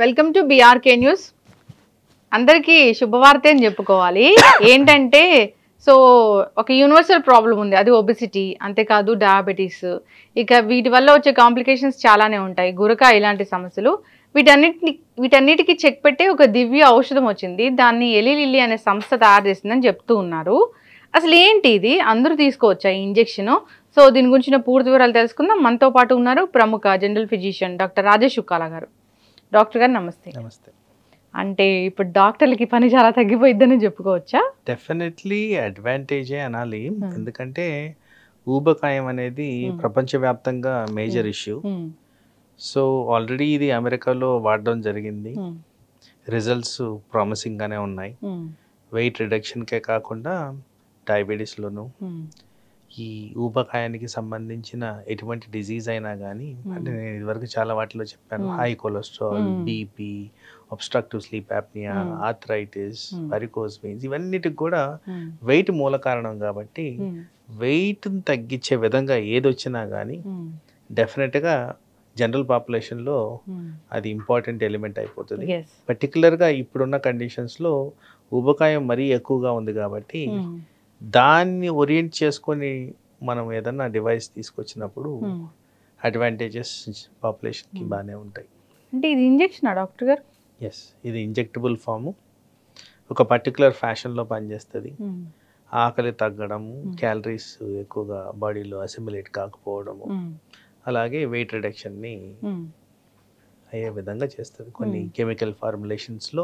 Welcome to BRK news. అందరికీ శుభవార్త అని చెప్పుకోవాలి. ఏంటంటే ఒక యూనివర్సల్ ప్రాబ్లం ఉంది, అది ఒబెసిటీ. అంతేకాదు డయాబెటీస్, ఇక వీటి వల్ల వచ్చే కాంప్లికేషన్స్ చాలానే ఉంటాయి, గురక ఇలాంటి సమస్యలు. వీటన్నిటికీ చెక్ పెట్టే ఒక దివ్య ఔషధం వచ్చింది. దాన్ని ఎలి లిల్లీ అనే సంస్థ తయారు చేసిందని చెప్తూ ఉన్నారు. అసలు ఏంటి ఇది, అందరూ తీసుకోవచ్చా ఈ ఇంజెక్షన్? దీని గురించిన పూర్తి వివరాలు తెలుసుకుందాం. మనతో పాటు ఉన్నారు ప్రముఖ జనరల్ ఫిజిషియన్ డాక్టర్ రాజేష్ చుక్కాల గారు. డాక్టర్ గారు నమస్తే. నమస్తే. అంటే ఇప్పుడు డాక్టర్లకి పని చాలా తగ్గిపోయిద్దని చెప్పుకోవచ్చా? డెఫినెట్లీ అడ్వాంటేజే అనాలి. ఎందుకంటే ఊబకాయం అనేది ప్రపంచవ్యాప్తంగా మేజర్ ఇష్యూ. సో ఆల్రెడీ ఇది అమెరికాలో వాడడం జరిగింది. రిజల్ట్స్ ప్రామిసింగ్గానే ఉన్నాయి. వెయిట్ రిడక్షన్కే కాకుండా డయాబెటీస్లోను ఈ ఊబకాయానికి సంబంధించిన ఎటువంటి డిజీజ్ అయినా కానీ, అంటే నేను ఇదివరకు చాలా వాటిలో చెప్పాను, high cholesterol, BP, obstructive sleep apnea, arthritis, varicose veins, ఇవన్నిటికి కూడా వెయిట్ మూల కారణం. కాబట్టి వెయిట్ని తగ్గించే విధంగా ఏది వచ్చినా కానీ డెఫినెట్గా జనరల్ పాపులేషన్లో అది ఇంపార్టెంట్ ఎలిమెంట్ అయిపోతుంది. పర్టికులర్గా ఇప్పుడున్న కండిషన్స్లో ఊబకాయం మరీ ఎక్కువగా ఉంది కాబట్టి దాన్ని ఓరియంట్ చేసుకొని మనం ఏదన్నా డివైస్ తీసుకొచ్చినప్పుడు అడ్వాంటేజెస్ పాపులేషన్కి బాగానే ఉంటాయి. అంటే ఇది ఇంజెక్షనా డాక్టర్ గారు? ఎస్, ఇది ఇంజెక్టబుల్ ఫాము. ఒక పర్టికులర్ ఫ్యాషన్లో పనిచేస్తుంది. ఆకలి తగ్గడము, క్యాలరీస్ ఎక్కువగా బాడీలో అసిమిలేట్ కాకపోవడము, అలాగే వెయిట్ రిడక్షన్ని అయ్యే విధంగా చేస్తుంది. కొన్ని కెమికల్ ఫార్ములేషన్స్లో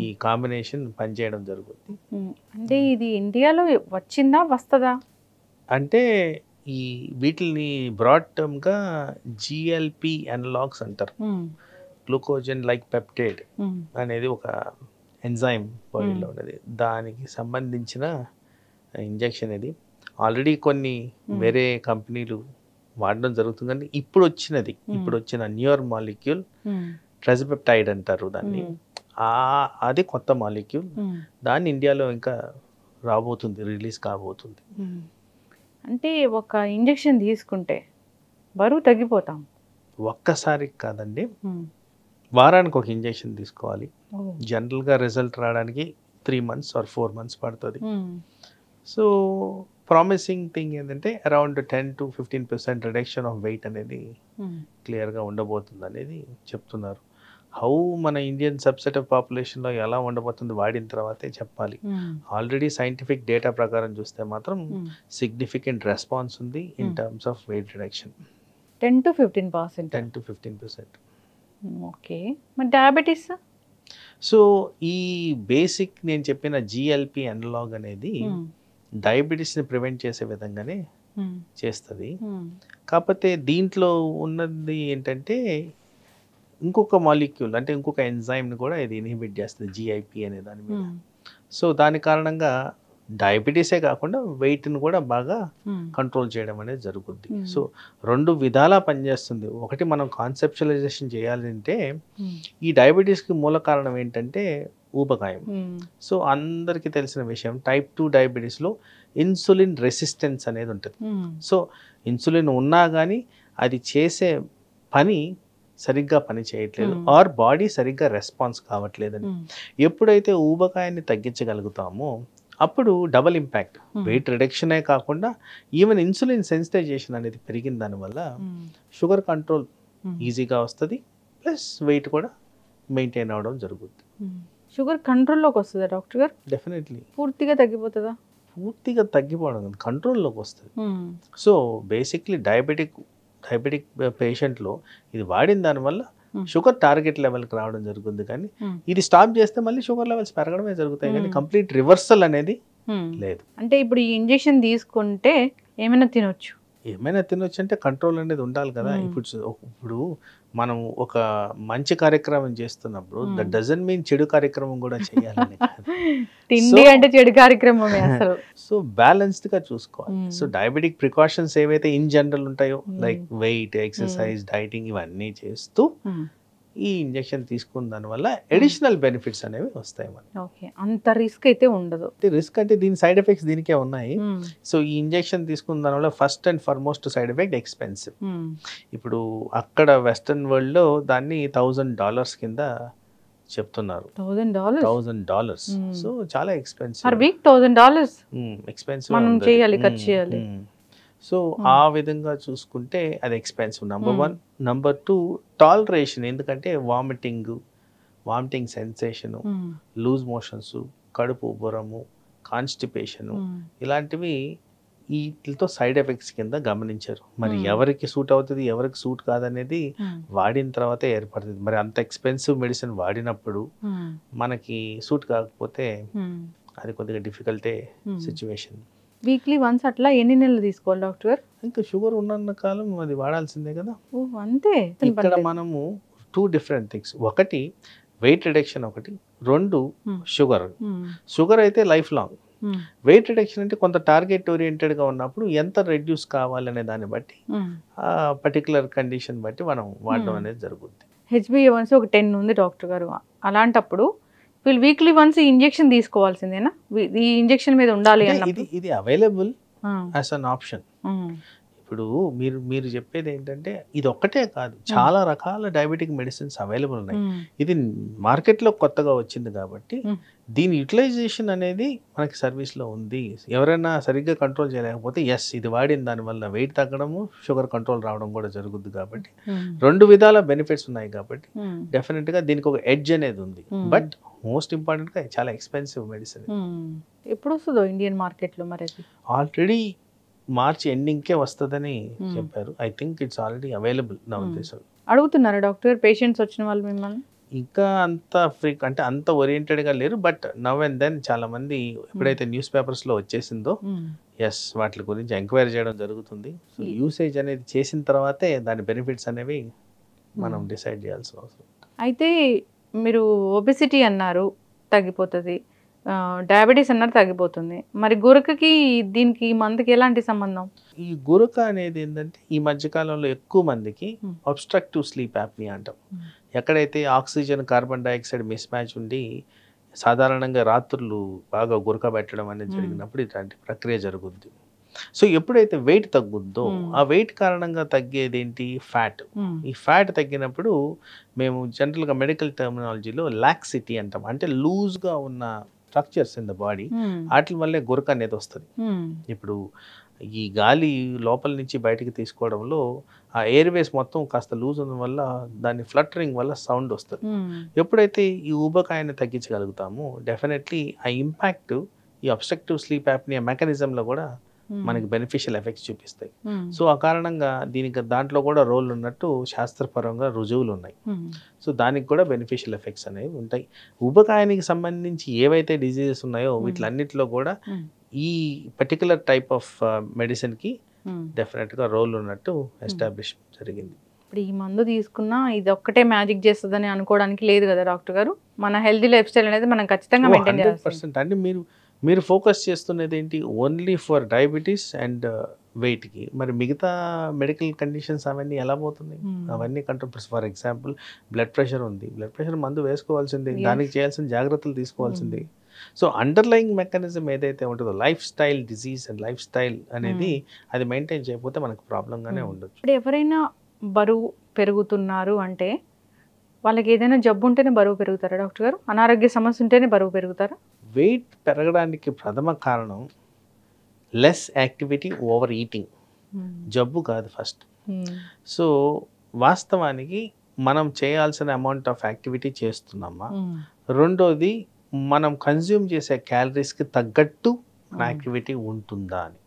ఈ కాంబినేషన్ పనిచేయడం జరుగుతుంది. అంటే ఇది ఇండియాలో వచ్చిందా, వస్తుందా? అంటే ఈ వీటిని బ్రాడ్ టర్మ్గా జిఎల్పి అనలాగ్స్ అంటారు. గ్లూకోజన్ లైక్ పెప్టైడ్ అనేది ఒక ఎంజైమ్ బాడీలో ఉన్నది. దానికి సంబంధించిన ఇంజెక్షన్ ఇది. ఆల్రెడీ కొన్ని వేరే కంపెనీలు వాడడం జరుగుతుంది. కానీ ఇప్పుడు వచ్చిన న్యూయర్ మాలిక్యూల్ ట్రెజపెప్టైడ్ అంటారు దాన్ని. అది కొత్త మాలిక్యూల్. దాన్ని ఇండియాలో ఇంకా రాబోతుంది, రిలీజ్ కాబోతుంది. అంటే ఒక ఇంజెక్షన్ తీసుకుంటే బరువు తగ్గిపోతాం? ఒక్కసారి కాదండి, వారానికి ఒక ఇంజెక్షన్ తీసుకోవాలి. జనరల్గా రిజల్ట్ రావడానికి 3 months or 4 months పడుతుంది. సో ప్రామిసింగ్ థింగ్ ఏంటంటే around 10 to 15% reduction of weight అనేది క్లియర్గా ఉండబోతుంది అనేది చెప్తున్నారు. హౌ మన ఇండియన్ సబ్సెట్ ఆఫ్ పాపులేషన్లో ఎలా ఉండబోతుంది వాడిన తర్వాతే చెప్పాలి. ఆల్రెడీ సైంటిఫిక్ డేటా ప్రకారం చూస్తే మాత్రం సిగ్నిఫికెంట్ రెస్పాన్స్ ఉంది in terms of weight reduction. 10 to 15%. 10 to 15%. Okay, మరి డయాబెటీస్? సో ఈ బేసిక్ నేను చెప్పిన జిఎల్పి అనలాగ్ అనేది డయాబెటీస్ని ప్రివెంట్ చేసే విధంగానే చేస్తుంది. కాకపోతే దీంట్లో ఉన్నది ఏంటంటే ఇంకొక మాలిక్యూల్, అంటే ఇంకొక ఎంజైమ్ని కూడా ఇది ఇన్హిబిట్ చేస్తుంది, జిఐపి అనే దాని మీద. సో దాని కారణంగా డయాబెటీసే కాకుండా వెయిట్ని కూడా బాగా కంట్రోల్ చేయడం అనేది జరుగుద్ది. సో 2 విధాలా పనిచేస్తుంది. ఒకటి, మనం కాన్సెప్చువలైజేషన్ చేయాలంటే ఈ డయాబెటీస్కి మూల కారణం ఏంటంటే ఊబకాయం. సో అందరికీ తెలిసిన విషయం, టైప్ 2 డయాబెటీస్లో ఇన్సులిన్ రెసిస్టెన్స్ అనేది ఉంటుంది. సో ఇన్సులిన్ ఉన్నా కానీ అది చేసే పని సరిగ్గా పని చేయట్లేదు, ఆర్ బాడీ సరిగ్గా రెస్పాన్స్ కావట్లేదని. ఎప్పుడైతే ఊబకాయాన్ని తగ్గించగలుగుతామో అప్పుడు డబల్ ఇంపాక్ట్, వెయిట్ రిడక్షనే కాకుండా ఈవెన్ ఇన్సులిన్ సెన్సిటైజేషన్ అనేది పెరిగిన దానివల్ల షుగర్ కంట్రోల్ ఈజీగా వస్తుంది, ప్లస్ వెయిట్ కూడా మెయింటైన్ అవ్వడం జరుగుతుంది. షుగర్ కంట్రోల్లోకి వస్తుందా డాక్టర్ గారు? డెఫినెట్లీ. పూర్తిగా తగ్గిపోతుందా? పూర్తిగా తగ్గిపోవడం, కంట్రోల్లోకి వస్తుంది. సో బేసిక్లీ డయాబెటిక్ పేషెంట్లో ఇది వాడిన దానివల్ల షుగర్ టార్గెట్ లెవెల్కి రావడం జరుగుతుంది. కానీ ఇది స్టాప్ చేస్తే మళ్ళీ షుగర్ లెవెల్స్ పెరగడమే జరుగుతాయి, కానీ కంప్లీట్ రివర్సల్ అనేది లేదు. అంటే ఇప్పుడు ఈ ఇంజెక్షన్ తీసుకుంటే ఏమైనా తినొచ్చు అంటే కంట్రోల్ అనేది ఉండాలి కదా. ఇప్పుడు మనం ఒక మంచి కార్యక్రమం చేస్తున్నప్పుడు దట్ డజంట్ మీన్ చెడు కార్యక్రమం కూడా చేయాలని. తిండి అంటే చెడు కార్యక్రమమే అసలు. సో బ్యాలెన్స్డ్ గా చూసుకోవాలి. సో డయాబెటిక్ ప్రికాషన్స్ ఏవైతే ఇన్ జనరల్ ఉంటాయో, లైక్ వెయిట్, ఎక్సర్సైజ్, డైటింగ్, ఇవన్నీ చేస్తూ ఈ ఇంజెక్షన్ తీసుకున్న దానివల్ల అడిషనల్ బెనిఫిట్స్ అనేవి వస్తాయి మనకి. ఓకే, అంత రిస్క్ అయితే ఉండదు. రిస్క్ అంటే దీని సైడ్ ఎఫెక్ట్స్ దీనికే ఉన్నాయి. సో ఈ ఇంజెక్షన్ తీసుకున్న దానివల్ల first and foremost side effect expensive. ఇప్పుడు అక్కడ వెస్టర్న్ వరల్డ్ లో దాన్ని $1,000 కింద చెప్తున్నారు. $1,000. సో చాలా ఎక్స్పెన్సివ్. పర్ వీక్ $1,000 ఎక్స్పెన్సివ్ మనం చేయాలి, ఖర్చు చేయాలి. సో ఆ విధంగా చూసుకుంటే అది ఎక్స్పెన్సివ్ నెంబర్ 1. Number 2 toleration. ఎందుకంటే వామిటింగ్ సెన్సేషను, లూజ్ మోషన్స్, కడుపు ఉబ్బరము, కాన్స్టిపేషను, ఇలాంటివి వీటితో సైడ్ ఎఫెక్ట్స్ కింద గమనించారు. మరి ఎవరికి సూట్ అవుతుంది, ఎవరికి సూట్ కాదనేది వాడిన తర్వాతే ఏర్పడుతుంది. మరి అంత ఎక్స్పెన్సివ్ మెడిసిన్ వాడినప్పుడు మనకి సూట్ కాకపోతే అది కొద్దిగా డిఫికల్టే సిచ్యువేషన్. వీక్లీ వన్స్ అట్లా ఎన్ని నెలలు తీసుకోవాలి డాక్టర్ గారు? ఇంకా షుగర్ ఉన్న కాలం అది వాడాల్సిందే కదా. అంతే. ఇక్కడ మనము 2 డిఫరెంట్ థింగ్స్. ఒకటి వెయిట్ రిడక్షన్, ఒకటి 2 షుగర్ అయితే లైఫ్ లాంగ్. వెయిట్ రిడక్షన్ అంటే కొంత టార్గెట్ ఓరియంటెడ్గా ఉన్నప్పుడు ఎంత రెడ్యూస్ కావాలనే దాన్ని బట్టి ఆ పర్టికులర్ కండిషన్ బట్టి మనం వాడడం అనేది జరుగుతుంది. HbA1c ఒక 10 ఉంది డాక్టర్ గారు. అలాంటప్పుడు వీళ్ళు వీక్లీ వన్స్ ఇంజెక్షన్ తీసుకోవాల్సిందేనా? ఈ ఇంజెక్షన్ మీద ఉండాలి అన్నప్పుడు ఇది అవైలబుల్ యాజ్ అన్ ఆప్షన్. ఇప్పుడు మీరు చెప్పేది ఏంటంటే ఇది ఒక్కటే కాదు, చాలా రకాల డయాబెటిక్ మెడిసిన్స్ అవైలబుల్ ఉన్నాయి. ఇది మార్కెట్లో కొత్తగా వచ్చింది కాబట్టి దీని యూటిలైజేషన్ అనేది మనకి సర్వీస్లో ఉంది. ఎవరైనా సరిగ్గా కంట్రోల్ చేయలేకపోతే ఇది వాడిన దానివల్ల వెయిట్ తగ్గడము, షుగర్ కంట్రోల్ రావడం కూడా జరుగుతుంది. కాబట్టి 2 విధాల బెనిఫిట్స్ ఉన్నాయి. కాబట్టి డెఫినెట్గా దీనికి ఒక ఎడ్జ్ అనేది ఉంది. బట్ మోస్ట్ ఇంపార్టెంట్గా చాలా ఎక్స్పెన్సివ్ మెడిసిన్. ఎప్పుడు వస్తుందో ఇండియన్ మార్కెట్లో? మరి ఆల్రెడీ మార్చ్ ఎండింగ్కే వస్తుందని చెప్పారు. I think it's already available నా ఉద్దేశం. అడుగుతున్నారా డాక్టర్ గారు పేషెంట్స్ వచ్చిన వాళ్ళు మిమ్మల్ని? ఇంకా అంత అంటే అంత ఓరియంటెడ్గా లేరు. బట్ నవ్ అండ్ దెన్ చాలా మంది ఎప్పుడైతే న్యూస్ పేపర్స్లో వచ్చేసిందో వాటి గురించి ఎంక్వైరీ చేయడం జరుగుతుంది. సో యూసేజ్ అనేది చేసిన తర్వాతే దాని బెనిఫిట్స్ అనేవి మనం డిసైడ్ చేయాల్సిన అవసరం. అయితే మీరు ఒబెసిటీ అన్నారు, తగ్గిపోతుంది. డయాబెటీస్ అన్నారు, తగ్గిపోతుంది. మరి గురకకి దీనికి మందుకి ఎలాంటి సంబంధం? ఈ గురక అనేది ఏంటంటే ఈ మధ్యకాలంలో ఎక్కువ మందికి అబ్స్ట్రక్టివ్ స్లీప్ యాప్నియా అంటాం. ఎక్కడైతే oxygen carbon dioxide miss match ఉండి సాధారణంగా రాత్రులు బాగా గురక పెట్టడం అనేది జరిగినప్పుడు ఇలాంటి ప్రక్రియ జరుగుద్ది. సో ఎప్పుడైతే వెయిట్ తగ్గుద్దో ఆ వెయిట్ కారణంగా తగ్గేది ఏంటి? ఫ్యాట్. ఈ ఫ్యాట్ తగ్గినప్పుడు మేము జనరల్గా మెడికల్ టర్మినాలజీలో లాక్సిటీ అంటాం. అంటే లూజ్గా ఉన్న స్ట్రక్చర్స్ ఇన్ ద బాడీ, వాటి వల్లే గురక అనేది వస్తుంది. ఇప్పుడు ఈ గాలి లోపల నుంచి బయటికి తీసుకోవడంలో ఆ ఎయిర్వేస్ మొత్తం కాస్త లూజ్ ఉండడం వల్ల దాని ఫ్లటరింగ్ వల్ల సౌండ్ వస్తుంది. ఎప్పుడైతే ఈ ఊబకాయాన్ని తగ్గించగలుగుతామో డెఫినెట్లీ ఆ ఇంపాక్ట్ ఈ అబ్స్ట్రక్టివ్ స్లీప్ యాప్నియా మెకానిజంలో కూడా మనకి బెనిఫిషియల్ ఎఫెక్ట్స్ చూపిస్తాయి. సో ఆ కారణంగా దాంట్లో కూడా రోల్ ఉన్నట్టు శాస్త్రపరంగా రుజువులు ఉన్నాయి. సో దానికి కూడా బెనిఫిషియల్ ఎఫెక్ట్స్ అనేవి ఉంటాయి. ఊబకాయానికి సంబంధించి ఏవైతే డిజీజెస్ ఉన్నాయో వీటిలన్నిటిలో కూడా ఈ పర్టికులర్ టైప్ ఆఫ్ మెడిసిన్కి డెఫినెట్గా రోల్ ఉన్నట్టు ఎస్టాబ్లిష్ జరిగింది. ఇప్పుడు ఈ మందు తీసుకున్నా ఇది ఒక్కటే మ్యాజిక్ చేస్తుందని అనుకోవడానికి లేదు కదా డాక్టర్ గారు. మన హెల్తీ లైఫ్ స్టైల్ అనేది మనం ఖచ్చితంగా మెయింటైన్ చేయాలి. 100%. అంటే మీరు ఫోకస్ చేస్తున్నది ఏంటి? ఓన్లీ ఫర్ డయాబెటీస్ అండ్ వెయిట్కి. మరి మిగతా మెడికల్ కండిషన్స్ అవన్నీ ఎలా పోతున్నాయి? అవన్నీ control. For example blood pressure ఉంది, బ్లడ్ ప్రెషర్ మందు వేసుకోవాల్సిందే, దానికి చేయాల్సిన జాగ్రత్తలు తీసుకోవాల్సిందే. సో అండర్లయింగ్ మెకానిజం ఏదైతే ఉంటుందో life style disease and life style అనేది అది మెయింటైన్ చేయకపోతే మనకు ప్రాబ్లంగానే ఉండొచ్చు. ఇప్పుడు ఎవరైనా బరువు పెరుగుతున్నారు అంటే వాళ్ళకి ఏదైనా జబ్బు ఉంటేనే బరువు పెరుగుతారా డాక్టర్ గారు? అనారోగ్య సమస్య ఉంటేనే బరువు పెరుగుతారా? వెయిట్ పెరగడానికి ప్రథమ కారణం లెస్ యాక్టివిటీ, ఓవర్ ఈటింగ్. జబ్బు కాదు ఫస్ట్. సో వాస్తవానికి మనం చేయాల్సిన అమౌంట్ ఆఫ్ యాక్టివిటీ చేస్తున్నామా? రెండోది మనం కన్జ్యూమ్ చేసే క్యాలరీస్కి తగ్గట్టు మన యాక్టివిటీ ఉంటుందా అని.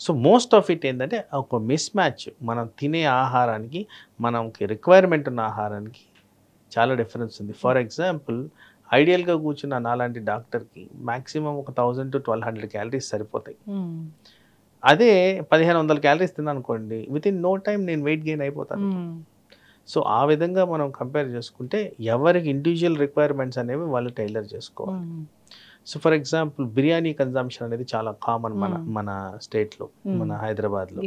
సో మోస్ట్ ఆఫ్ ఇట్ ఏంటంటే ఒక మిస్ మ్యాచ్. మనం తినే ఆహారానికి, మనకి రిక్వైర్మెంట్ ఉన్న ఆహారానికి చాలా డిఫరెన్స్ ఉంది. ఫర్ ఎగ్జాంపుల్ ఐడియల్గా కూర్చున్న నాలాంటి డాక్టర్కి మ్యాక్సిమం ఒక 1000 to 1200 క్యాలరీస్ సరిపోతాయి. అదే 1500 క్యాలరీస్ తిన్నానుకోండి, విత్ ఇన్ నో టైం నేను వెయిట్ గెయిన్ అయిపోతాను. సో ఆ విధంగా మనం కంపేర్ చేసుకుంటే ఎవరికి ఇండివిజువల్ రిక్వైర్మెంట్స్ అనేవి వాళ్ళు టైలర్ చేసుకోవాలి. So for example biryani consumption అనేది చాలా కామన్ మన స్టేట్లో, మన హైదరాబాద్లో.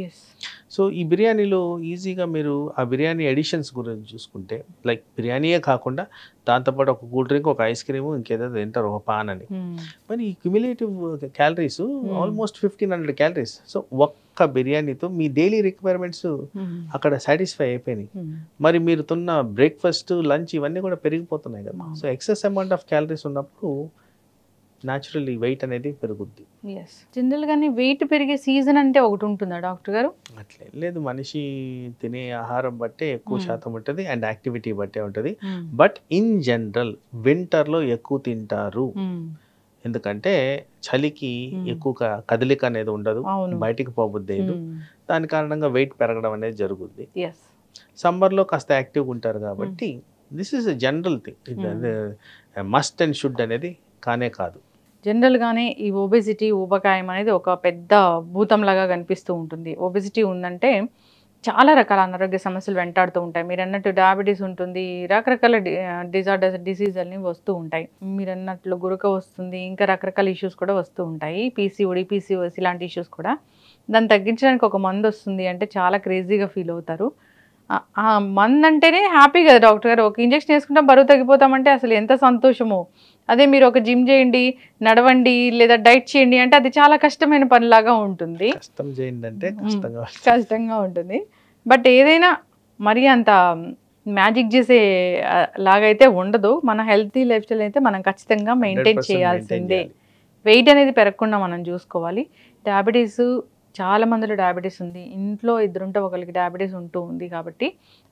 సో ఈ బిర్యానీలో ఈజీగా మీరు ఆ బిర్యానీ ఎడిషన్స్ గురించి చూసుకుంటే, లైక్ బిర్యానీయే కాకుండా దాంతోపాటు ఒక కూల్ డ్రింక్, ఒక ఐస్ క్రీమ్, ఇంకేదో తింటారు, ఒక పాన్ అని. మరి ఈ cumulative calories almost 1500 calories. So ఒక్క బిర్యానీతో మీ డైలీ రిక్వైర్మెంట్స్ అక్కడ సాటిస్ఫై అయిపోయినాయి. మరి మీరు తిన్న బ్రేక్ఫాస్ట్, లంచ్ ఇవన్నీ కూడా పెరిగిపోతున్నాయి కదా. So excess amount of calories ఉన్నప్పుడు న్యాచురల్లీ వెయిట్ అనేది పెరుగుద్ది. జనరల్గానే వెయిట్ పెరిగే సీజన్ అంటే ఒకటి ఉంటుందా డాక్టర్ గారు? అట్లే లేదు, మనిషి తినే ఆహారం బట్టే ఎక్కువ శాతం ఉంటుంది అండ్ యాక్టివిటీ బట్టే ఉంటుంది. బట్ ఇన్ జనరల్ వింటర్లో ఎక్కువ తింటారు, ఎందుకంటే చలికి ఎక్కువ కదలిక అనేది ఉండదు, బయటికి పోబుద్దేదు, దాని కారణంగా వెయిట్ పెరగడం అనేది జరుగుద్ది. సమ్మర్లో కాస్త యాక్టివ్గా ఉంటారు కాబట్టి this is a general thing. Must and should అనేది కానే కాదు. జనరల్గానే ఈ ఒబెసిటీ, ఊబకాయం అనేది ఒక పెద్ద భూతంలాగా కనిపిస్తూ ఉంటుంది. ఒబెసిటీ ఉందంటే చాలా రకాల అనారోగ్య సమస్యలు వెంటాడుతూ ఉంటాయి. మీరు అన్నట్టు డయాబెటీస్ ఉంటుంది, రకరకాల డిసీజ్ అన్ని వస్తూ ఉంటాయి. మీరు అన్నట్లు గురక వస్తుంది, ఇంకా రకరకాల ఇష్యూస్ కూడా వస్తూ ఉంటాయి. పీసీఓడి, పీసీఓఎస్ ఇలాంటి ఇష్యూస్ కూడా. దాన్ని తగ్గించడానికి ఒక మందు వస్తుంది అంటే చాలా క్రేజీగా ఫీల్ అవుతారు. ఆ మందు అంటేనే హ్యాపీ కదా డాక్టర్ గారు. ఒక ఇంజెక్షన్ వేసుకుంటాం, బరువు తగ్గిపోతామంటే అసలు ఎంత సంతోషమో. అదే మీరు ఒక జిమ్ చేయండి, నడవండి, లేదా డైట్ చేయండి అంటే అది చాలా కష్టమైన పనిలాగా ఉంటుంది, కష్టంగా ఉంటుంది. బట్ ఏదైనా మరీ అంత మ్యాజిక్ చేసే లాగైతే ఉండదు. మన హెల్తీ లైఫ్ స్టైల్ అయితే మనం ఖచ్చితంగా మెయింటైన్ చేయాల్సిందే. వెయిట్ అనేది పెరగకుండా మనం చూసుకోవాలి. డయాబెటీస్ చాలా మందిలో డయాబెటీస్ ఉంది, ఇంట్లో ఇద్దరుంటే ఒకరికి డయాబెటీస్ ఉంటూ ఉంది. కాబట్టి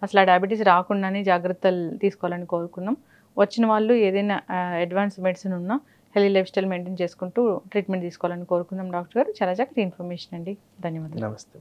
అసలు ఆ డయాబెటీస్ రాకుండానే జాగ్రత్తలు తీసుకోవాలని కోరుకున్నాం. వచ్చిన వాళ్ళు ఏదైనా అడ్వాన్స్ మెడిసిన్ ఉన్నా హెల్తీ లైఫ్ స్టైల్ మెయింటైన్ చేసుకుంటూ ట్రీట్మెంట్ తీసుకోవాలని కోరుకుందాం. డాక్టర్ గారు చాలా చక్కటి ఇన్ఫర్మేషన్ అండి, ధన్యవాదాలు. నమస్తే.